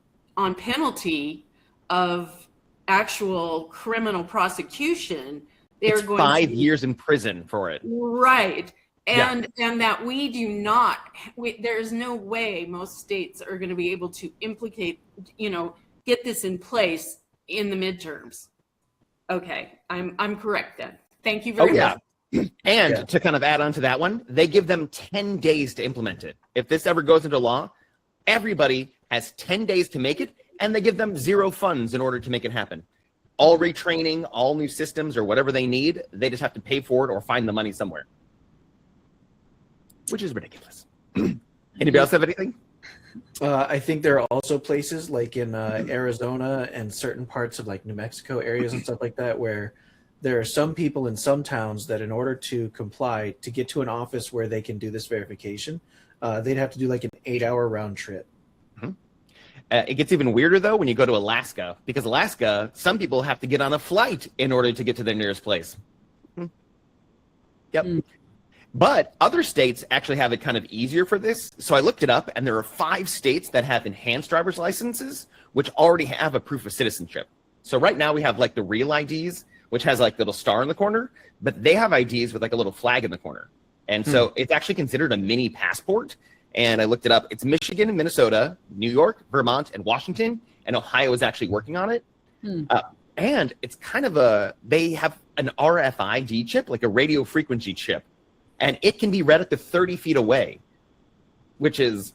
penalty of actual criminal prosecution, they're It's going 5 to, years in prison for it. right. And that we do not, there's no way most states are going to be able to get this in place in the midterms. Okay, I'm correct then. Thank you very much. And to kind of add on to that one, they give them 10 days to implement it. If this ever goes into law, everybody has 10 days to make it, and they give them zero funds in order to make it happen. All retraining, all new systems, or whatever they need, they just have to pay for it or find the money somewhere, which is ridiculous. Anybody else have anything? I think there are also places like in Arizona and certain parts of like New Mexico areas and stuff like that where there are some people in some towns that in order to comply, to get to an office where they can do this verification, they'd have to do like an 8-hour round trip. It gets even weirder, though, when you go to Alaska, because Alaska, some people have to get on a flight in order to get to their nearest place. Yep. But other states actually have it kind of easier for this. So I looked it up, and there are 5 states that have enhanced driver's licenses, which already have a proof of citizenship. So right now we have like the real IDs, which has like a little star in the corner, but they have IDs with like a little flag in the corner. And so it's actually considered a mini passport. And I looked it up. It's Michigan, Minnesota, New York, Vermont, and Washington. And Ohio is actually working on it. And it's kind of they have an RFID chip, like a radio frequency chip. And it can be read up to 30 feet away, which is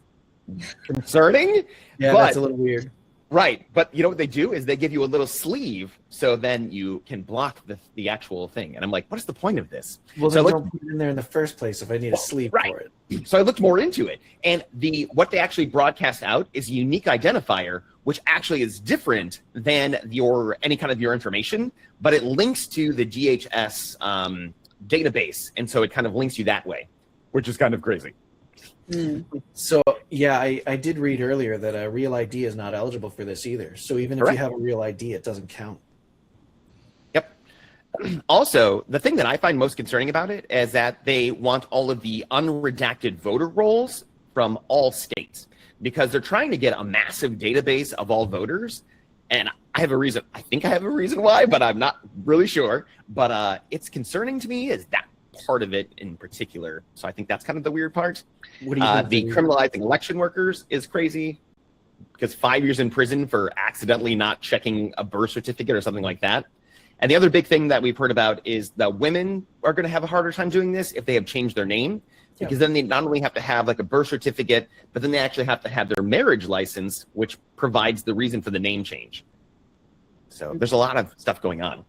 concerning. Yeah, but, that's a little weird. Right. But you know what they do is they give you a little sleeve so then you can block the actual thing. And I'm like, what is the point of this? Well, so they don't put it in there in the first place if I need a sleeve for it. So I looked more into it. And what they actually broadcast out is a unique identifier, which actually is different than any kind of your information, but it links to the DHS database. And so it kind of links you that way, which is kind of crazy. So, yeah, I did read earlier that a real ID is not eligible for this either. So even if you have a real ID, it doesn't count. Yep. Also, the thing that I find most concerning about it is that they want all of the unredacted voter rolls from all states because they're trying to get a massive database of all voters. And I have a reason. I think I have a reason why, but I'm not really sure. But it's concerning to me is that part of it in particular. So I think that's kind of the weird part. What do you think? The criminalizing election workers is crazy, because 5 years in prison for accidentally not checking a birth certificate or something like that. And the other big thing that we've heard about is that women are going to have a harder time doing this if they have changed their name, because then they not only have to have like a birth certificate, but then they actually have to have their marriage license, which provides the reason for the name change. So there's a lot of stuff going on.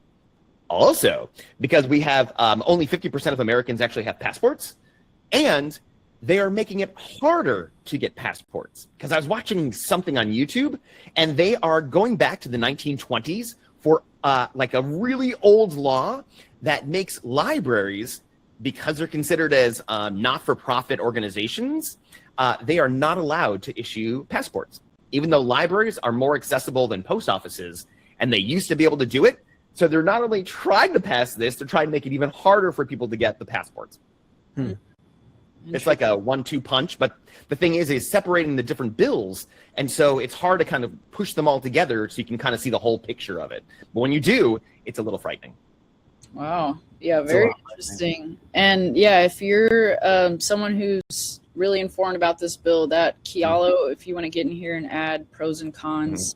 Also, because we have only 50% of Americans actually have passports, and they are making it harder to get passports. Because I was watching something on YouTube, and they are going back to the 1920s for like a really old law that makes libraries, because they're considered as not-for-profit organizations, they are not allowed to issue passports, even though libraries are more accessible than post offices, and they used to be able to do it. So they're not only trying to pass this, they're trying to make it even harder for people to get the passports. It's like a 1-2 punch, but the thing is separating the different bills, and so it's hard to kind of push them all together so you can kind of see the whole picture of it. But when you do, it's a little frightening. Wow. Yeah, very interesting. And yeah, if you're someone who's really informed about this bill, that Kialo, if you want to get in here and add pros and cons,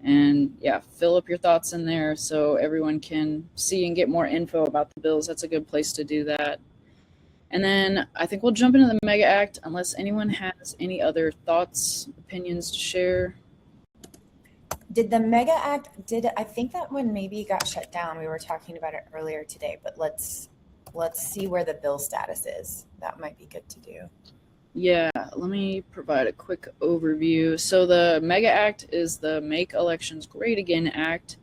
and yeah, fill up your thoughts in there so everyone can see and get more info about the bills. That's a good place to do that. And then I think we'll jump into the Mega Act unless anyone has any other thoughts, opinions to share. Did the Mega Act, I think that one maybe got shut down. We were talking about it earlier today, but let's see where the bill status is. That might be good to do. Yeah, let me provide a quick overview. So the Mega Act is the Make Elections Great Again Act.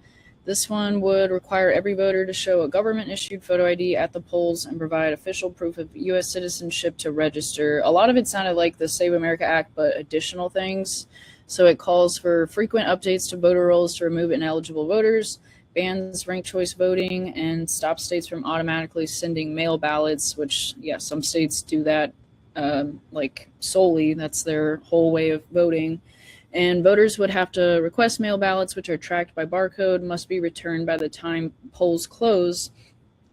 This one would require every voter to show a government-issued photo ID at the polls and provide official proof of U.S. citizenship to register. A lot of it sounded like the Save America Act, but additional things. So it calls for frequent updates to voter rolls to remove ineligible voters, bans ranked choice voting, and stops states from automatically sending mail ballots, which, yeah, some states do that like solely. That's their whole way of voting. And voters would have to request mail ballots, which are tracked by barcode, must be returned by the time polls close,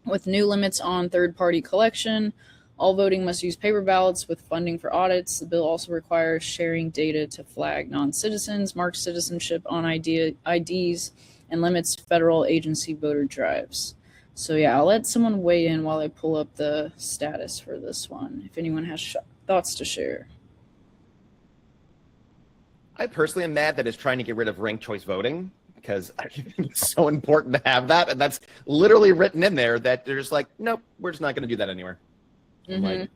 with new limits on third-party collection. All voting must use paper ballots with funding for audits. The bill also requires sharing data to flag non-citizens, marks citizenship on IDs, and limits federal agency voter drives. So yeah, I'll let someone weigh in while I pull up the status for this one, if anyone has thoughts to share. I personally am mad that it's trying to get rid of ranked choice voting, because I think it's so important to have that. And that's literally written in there that they're just like, nope, we're just not going to do that anywhere. Like,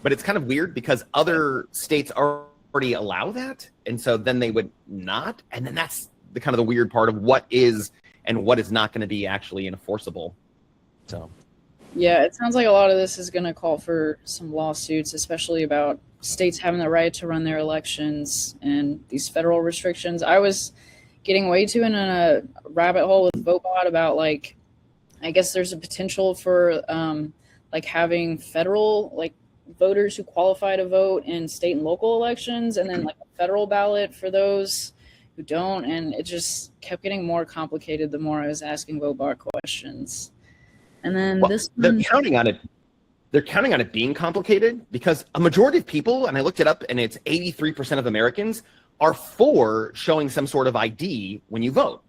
but it's kind of weird because other states already allow that. And so then they would not. And then that's the kind of the weird part of what is and what is not going to be actually enforceable. So, yeah, it sounds like a lot of this is going to call for some lawsuits, especially about states having the right to run their elections and these federal restrictions. I was getting way too in a rabbit hole with VoteBot about, like, I guess there's a potential for like having federal like voters who qualify to vote in state and local elections, and then like a federal ballot for those who don't. And it just kept getting more complicated the more I was asking VoteBot questions. And then they're counting on it. They're counting on it being complicated because a majority of people, and I looked it up, and it's 83% of Americans are for showing some sort of ID when you vote.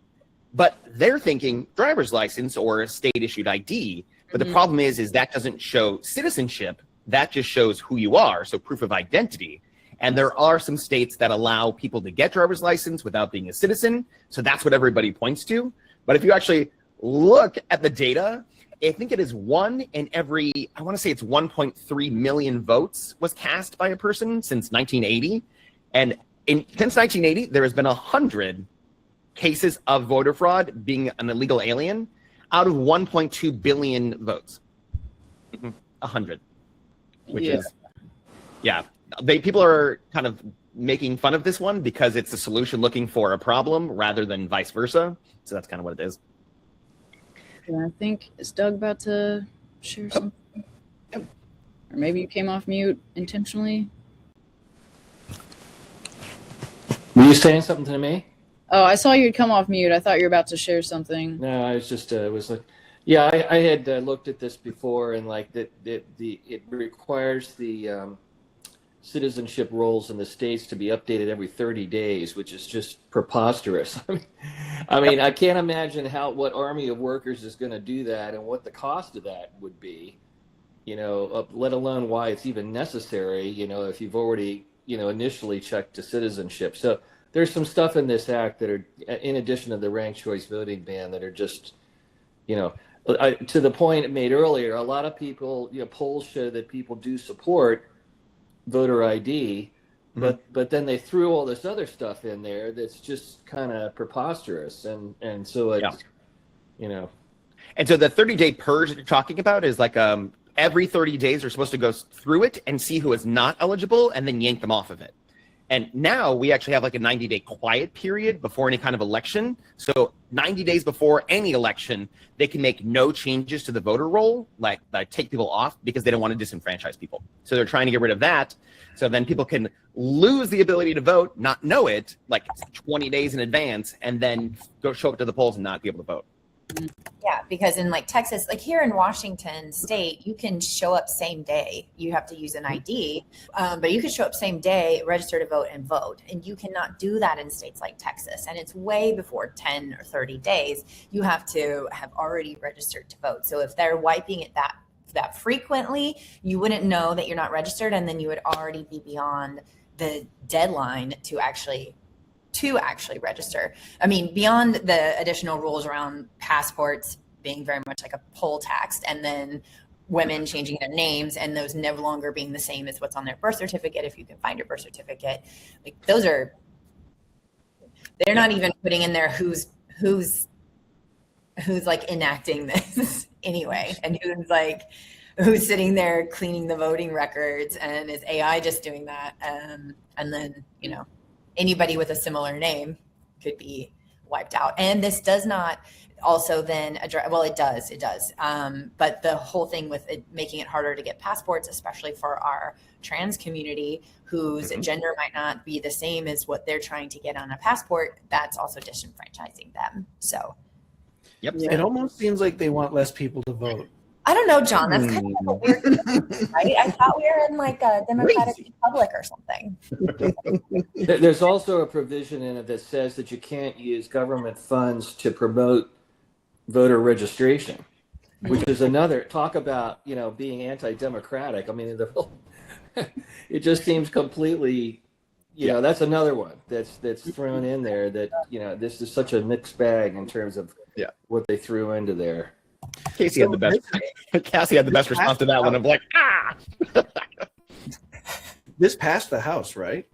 But they're thinking driver's license or a state-issued ID. But the problem is that doesn't show citizenship. That just shows who you are, so proof of identity. And there are some states that allow people to get driver's license without being a citizen. So that's what everybody points to. But if you actually look at the data, I think it is 1 in every, I want to say it's 1.3 million votes was cast by a person since 1980. And since 1980, there has been 100 cases of voter fraud, being an illegal alien, out of 1.2 billion votes. 100, which is, people are kind of making fun of this one because it's a solution looking for a problem rather than vice versa. So that's kind of what it is. Yeah, I think, is Doug about to share something? Or maybe you came off mute intentionally? Were you saying something to me? Oh, I saw you'd come off mute. I thought you were about to share something. No, I was just was like, Yeah, I had looked at this before, and like that it requires the citizenship rolls in the states to be updated every 30 days, which is just preposterous. I mean, I can't imagine what army of workers is going to do that, and what the cost of that would be. Let alone why it's even necessary. If you've already initially checked to citizenship. So there's some stuff in this act that are, in addition to the ranked choice voting ban, that are just, to the point made earlier, a lot of people, polls show that people do support voter ID, but then they threw all this other stuff in there that's just kind of preposterous, and so it's, And so the 30-day purge that you're talking about is like every 30 days they're supposed to go through it and see who is not eligible and then yank them off of it. And now we actually have like a 90-day quiet period before any kind of election. So 90 days before any election, they can make no changes to the voter roll, like take people off, because they don't want to disenfranchise people. So they're trying to get rid of that. So then people can lose the ability to vote, not know it, like 20 days in advance, and then go show up to the polls and not be able to vote. Yeah, because in like Texas, like here in Washington state, you can show up same day. You have to use an ID, but you can show up same day, register to vote, and vote. And you cannot do that in states like Texas. And it's way before 10 or 30 days. You have to have already registered to vote. So if they're wiping it that frequently, you wouldn't know that you're not registered, and then you would already be beyond the deadline to actually register. I mean, beyond the additional rules around passports being very much like a poll tax, and then women changing their names and those no longer being the same as what's on their birth certificate, if you can find your birth certificate, like they're not even putting in there who's like enacting this anyway, and who's sitting there cleaning the voting records, and is AI just doing that? And then, anybody with a similar name could be wiped out. And this does not also then address, well, it does. But the whole thing with it making it harder to get passports, especially for our trans community whose gender might not be the same as what they're trying to get on a passport, that's also disenfranchising them. So. Yep. It almost seems like they want less people to vote. I don't know, John. That's kind of a weird thing, right? I thought we were in like a democratic republic or something. There's also a provision in it that says that you can't use government funds to promote voter registration, which is another talk about, being anti-democratic. I mean, it just seems completely, that's another one that's thrown in there that, this is such a mixed bag in terms of what they threw into there. Cassie had the best response to that one of like, This passed the House, right?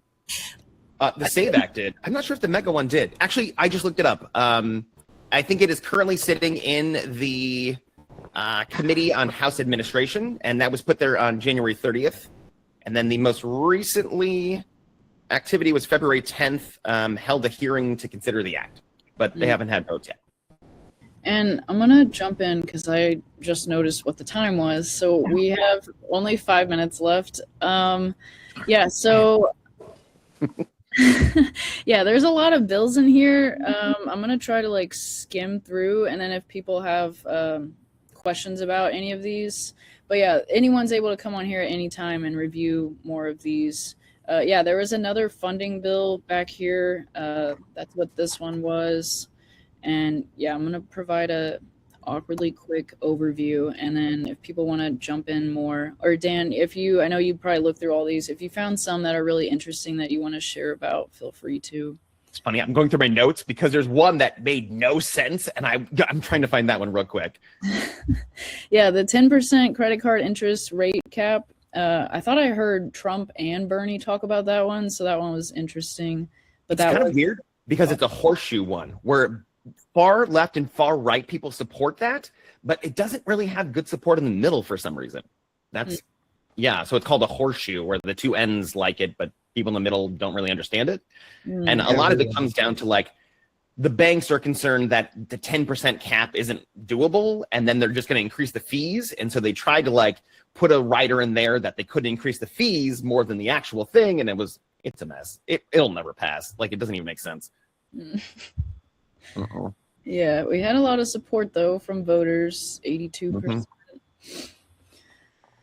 The SAVE Act did. I'm not sure if the mega one did. Actually, I just looked it up. I think it is currently sitting in the Committee on House Administration, and that was put there on January 30th. And then the most recently activity was February 10th, held a hearing to consider the act, but they haven't had votes yet. And I'm going to jump in because I just noticed what the time was. So we have only 5 minutes left. So there's a lot of bills in here. I'm going to try to like skim through, and then if people have questions about any of these. But yeah, anyone's able to come on here at any time and review more of these. There was another funding bill back here. That's what this one was. And yeah, I'm going to provide a awkwardly quick overview. And then if people want to jump in more, or Dan, I know you probably looked through all these. If you found some that are really interesting that you want to share about, feel free to. It's funny. I'm going through my notes because there's one that made no sense. And I'm trying to find that one real quick. Yeah, the 10% credit card interest rate cap. I thought I heard Trump and Bernie talk about that one. So that one was interesting. But It's kind of weird because it's a horseshoe one where far left and far right people support that, but it doesn't really have good support in the middle for some reason. So it's called a horseshoe where the two ends like it, but people in the middle don't really understand it. And a lot of it comes down to like the banks are concerned that the 10% cap isn't doable, and then they're just going to increase the fees. And so they tried to like put a rider in there that they couldn't increase the fees more than the actual thing, and it's a mess. It'll never pass. Like, it doesn't even make sense. Yeah, we had a lot of support though from voters, 82%.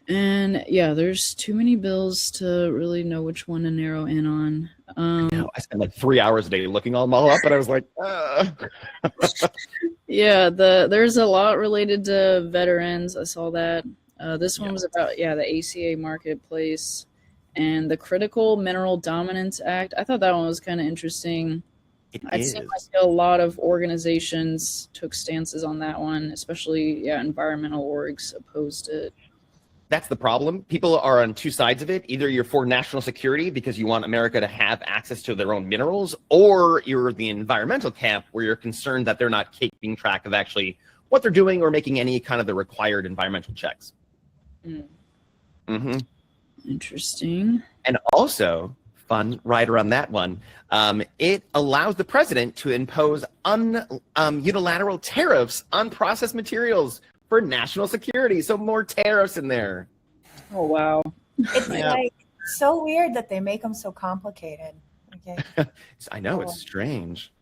And yeah, there's too many bills to really know which one to narrow in on. I spent like 3 hours a day looking them all up, but I was like, Yeah, there's a lot related to veterans. I saw that. This one was about the ACA marketplace and the Critical Mineral Dominance Act. I thought that one was kind of interesting. It seemed like a lot of organizations took stances on that one, especially environmental orgs opposed it. That's the problem. People are on two sides of it. Either you're for national security because you want America to have access to their own minerals, or you're the environmental camp where you're concerned that they're not keeping track of actually what they're doing or making any kind of the required environmental checks. Interesting. And also, fun right around that one, it allows the president to impose unilateral tariffs on processed materials for national security. So more tariffs in there. Oh, wow. It's like so weird that they make them so complicated. Okay. I know, it's strange.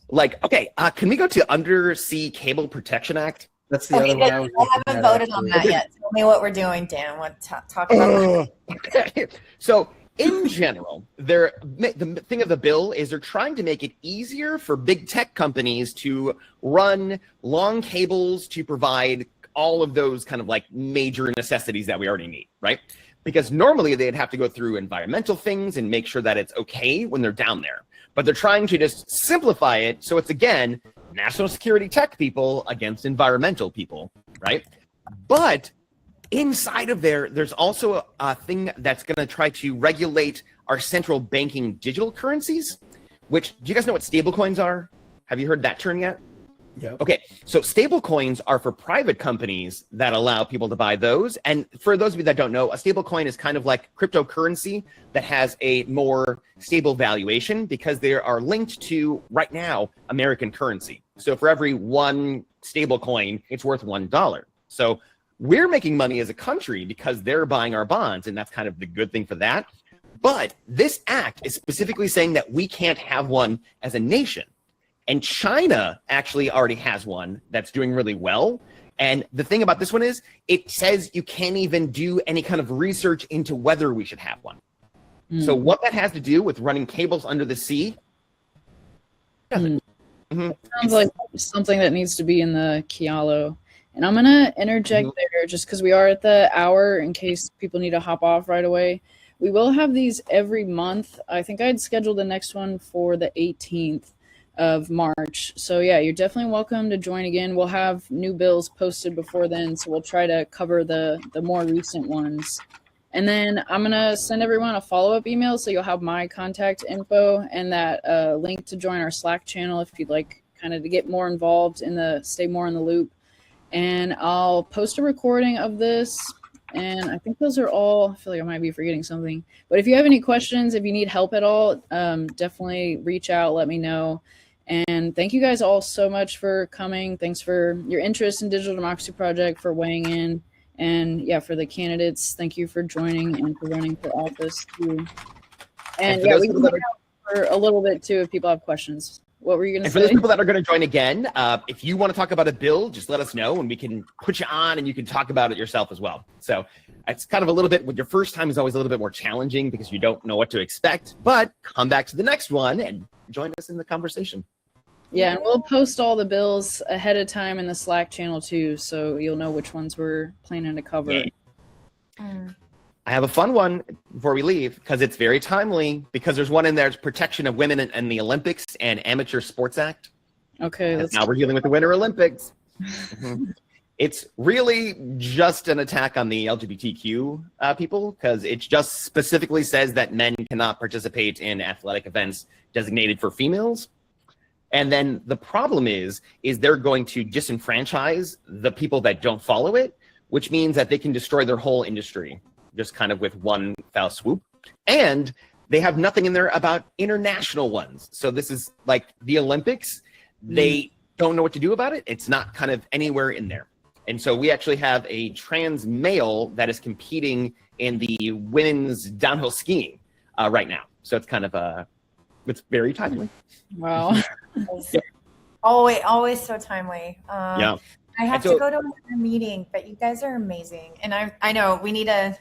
Like, okay, can we go to Undersea Cable Protection Act? That's the other one. I haven't voted on that yet. Tell me what we're doing, Dan. Talk about that. So, in general, the thing of the bill is they're trying to make it easier for big tech companies to run long cables to provide all of those kind of like major necessities that we already need, right? Because normally they'd have to go through environmental things and make sure that it's okay when they're down there. But they're trying to just simplify it so it's, again, national security tech people against environmental people, right? But inside of there's also a thing that's going to try to regulate our central banking digital currencies, which, do you guys know what stablecoins are? Have you heard that term yet? Yeah. Okay, so stablecoins are for private companies that allow people to buy those. And for those of you that don't know, a stablecoin is kind of like cryptocurrency that has a more stable valuation because they are linked to, right now, American currency. So for every one stablecoin, it's worth $1. So we're making money as a country because they're buying our bonds, and that's kind of the good thing for that. But this act is specifically saying that we can't have one as a nation. And China actually already has one that's doing really well. And the thing about this one is it says you can't even do any kind of research into whether we should have one. So what that has to do with running cables under the sea? Nothing. Sounds like something that needs to be in the Kialo. And I'm going to interject there just because we are at the hour in case people need to hop off right away. We will have these every month. I think I'd scheduled the next one for the 18th of March. So yeah, you're definitely welcome to join again. We'll have new bills posted before then, so we'll try to cover the more recent ones. And then I'm going to send everyone a follow-up email so you'll have my contact info and that link to join our Slack channel if you'd like kind of to get more involved stay more in the loop. And I'll post a recording of this. And I think those are all. I feel like I might be forgetting something. But if you have any questions, if you need help at all, definitely reach out, let me know. And thank you guys all so much for coming. Thanks for your interest in Digital Democracy Project, for weighing in. And yeah, for the candidates, thank you for joining and for running for office too. And yeah, we can hang out for a little bit too if people have questions. What were you going to say? For those people that are going to join again, if you want to talk about a bill, just let us know and we can put you on and you can talk about it yourself as well. So it's kind of a little bit, with your first time is always a little bit more challenging because you don't know what to expect, but come back to the next one and join us in the conversation. Yeah, and we'll post all the bills ahead of time in the Slack channel too, so you'll know which ones we're planning to cover. Yeah. I have a fun one before we leave because it's very timely because there's one in there, it's protection of women in the Olympics and Amateur Sports Act. Okay. Now we're dealing with the Winter Olympics. It's really just an attack on the LGBTQ people because it just specifically says that men cannot participate in athletic events designated for females. And then the problem is they're going to disenfranchise the people that don't follow it, which means that they can destroy their whole industry just kind of with one foul swoop. And they have nothing in there about international ones. So this is like the Olympics. They don't know what to do about it. It's not kind of anywhere in there. And so we actually have a trans male that is competing in the women's downhill skiing right now. So it's kind of it's very timely. Wow. Yeah. Always so timely. Yeah. I have so- to go to another meeting, but you guys are amazing, and I know we need a.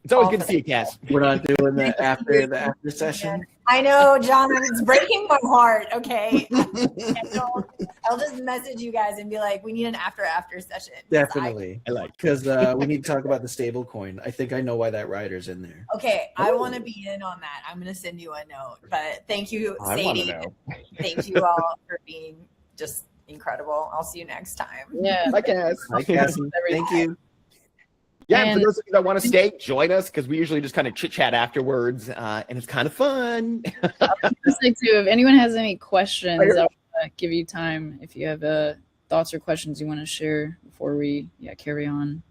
It's always good to see you, Cass. We're not doing the after session. I know, John. It's breaking my heart. Okay, I'll just message you guys and be like, we need an after session. Definitely, I like. because we need to talk about the stable coin. I think I know why that rider's in there. Okay, I want to be in on that. I'm gonna send you a note. But thank you, Sadie. Thank you all for being just incredible. I'll see you next time. Yeah. Bye, Cass. Hi, Cassie. Thank you. Yeah, and And- for those of you that want to stay, join us because we usually just kind of chit chat afterwards, and it's kind of fun. Just like to, if anyone has any questions, I'll give you time if you have thoughts or questions you want to share before we carry on.